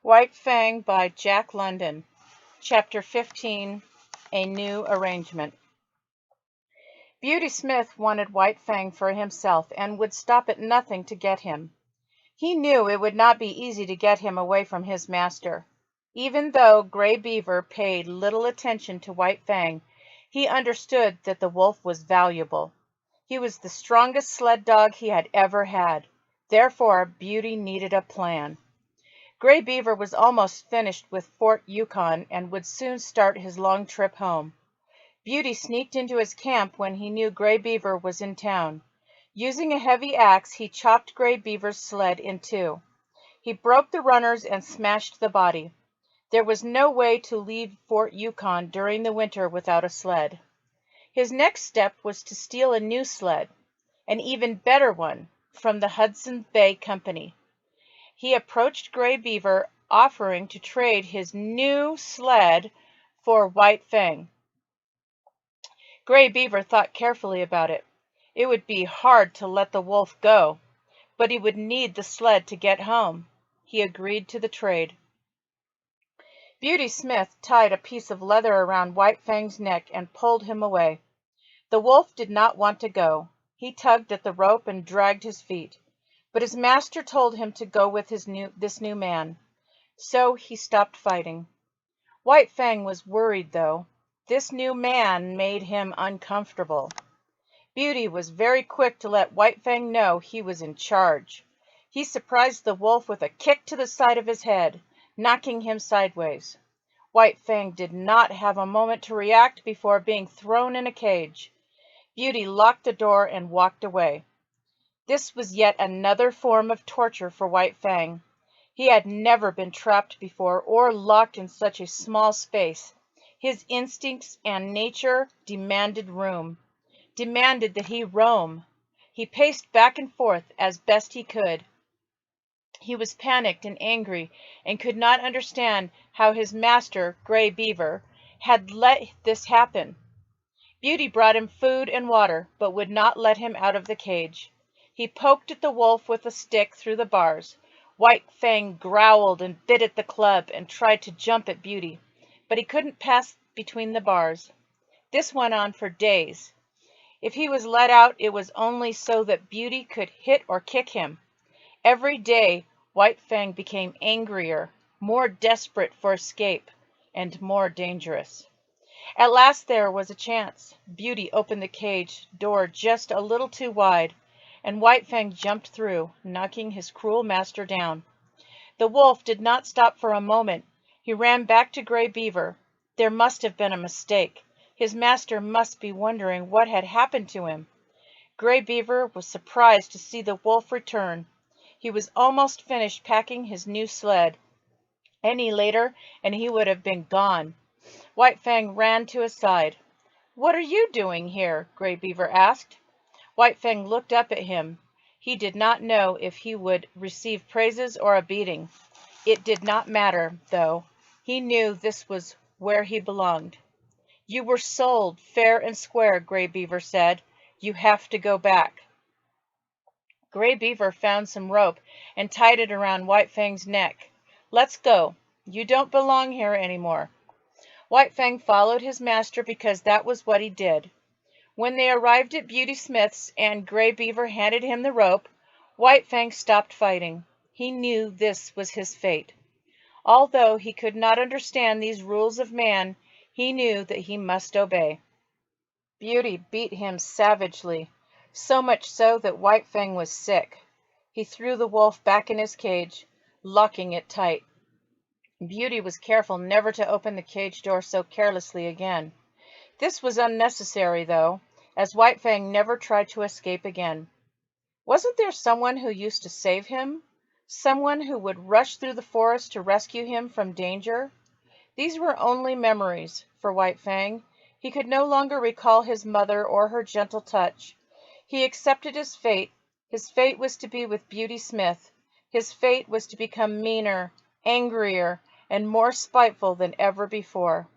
White Fang by Jack London. Chapter 15. A New Arrangement. Beauty Smith wanted White Fang for himself and would stop at nothing to get him. He knew it would not be easy to get him away from his master. Even though Gray Beaver paid little attention to White Fang, he understood that the wolf was valuable. He was the strongest sled dog he had ever had. Therefore, Beauty needed a plan. Gray Beaver was almost finished with Fort Yukon and would soon start his long trip home. Beauty sneaked into his camp when he knew Gray Beaver was in town. Using a heavy axe, he chopped Gray Beaver's sled in two. He broke the runners and smashed the body. There was no way to leave Fort Yukon during the winter without a sled. His next step was to steal a new sled, an even better one, from the Hudson Bay Company. He approached Gray Beaver, offering to trade his new sled for White Fang. Gray Beaver thought carefully about it. It would be hard to let the wolf go, but he would need the sled to get home. He agreed to the trade. Beauty Smith tied a piece of leather around White Fang's neck and pulled him away. The wolf did not want to go. He tugged at the rope and dragged his feet. But his master told him to go with this new man. So he stopped fighting. White Fang was worried, though. This new man made him uncomfortable. Beauty was very quick to let White Fang know he was in charge. He surprised the wolf with a kick to the side of his head, knocking him sideways. White Fang did not have a moment to react before being thrown in a cage. Beauty locked the door and walked away. This was yet another form of torture for White Fang. He had never been trapped before or locked in such a small space. His instincts and nature demanded room, demanded that he roam. He paced back and forth as best he could. He was panicked and angry and could not understand how his master, Gray Beaver, had let this happen. Beauty brought him food and water, but would not let him out of the cage. He poked at the wolf with a stick through the bars. White Fang growled and bit at the club and tried to jump at Beauty, but he couldn't pass between the bars. This went on for days. If he was let out, it was only so that Beauty could hit or kick him. Every day, White Fang became angrier, more desperate for escape, and more dangerous. At last there was a chance. Beauty opened the cage door just a little too wide, and White Fang jumped through, knocking his cruel master down. The wolf did not stop for a moment. He ran back to Gray Beaver. There must have been a mistake. His master must be wondering what had happened to him. Gray Beaver was surprised to see the wolf return. He was almost finished packing his new sled. Any later, and he would have been gone. White Fang ran to his side. "What are you doing here?" Gray Beaver asked. White Fang looked up at him. He did not know if he would receive praises or a beating. It did not matter, though. He knew this was where he belonged. "You were sold, fair and square," Gray Beaver said. "You have to go back." Gray Beaver found some rope and tied it around White Fang's neck. "Let's go. You don't belong here anymore." White Fang followed his master because that was what he did. When they arrived at Beauty Smith's and Gray Beaver handed him the rope, White Fang stopped fighting. He knew this was his fate. Although he could not understand these rules of man, he knew that he must obey. Beauty beat him savagely, so much so that White Fang was sick. He threw the wolf back in his cage, locking it tight. Beauty was careful never to open the cage door so carelessly again. This was unnecessary, though, as White Fang never tried to escape again. Wasn't there someone who used to save him? Someone who would rush through the forest to rescue him from danger? These were only memories for White Fang. He could no longer recall his mother or her gentle touch. He accepted his fate. His fate was to be with Beauty Smith. His fate was to become meaner, angrier, and more spiteful than ever before.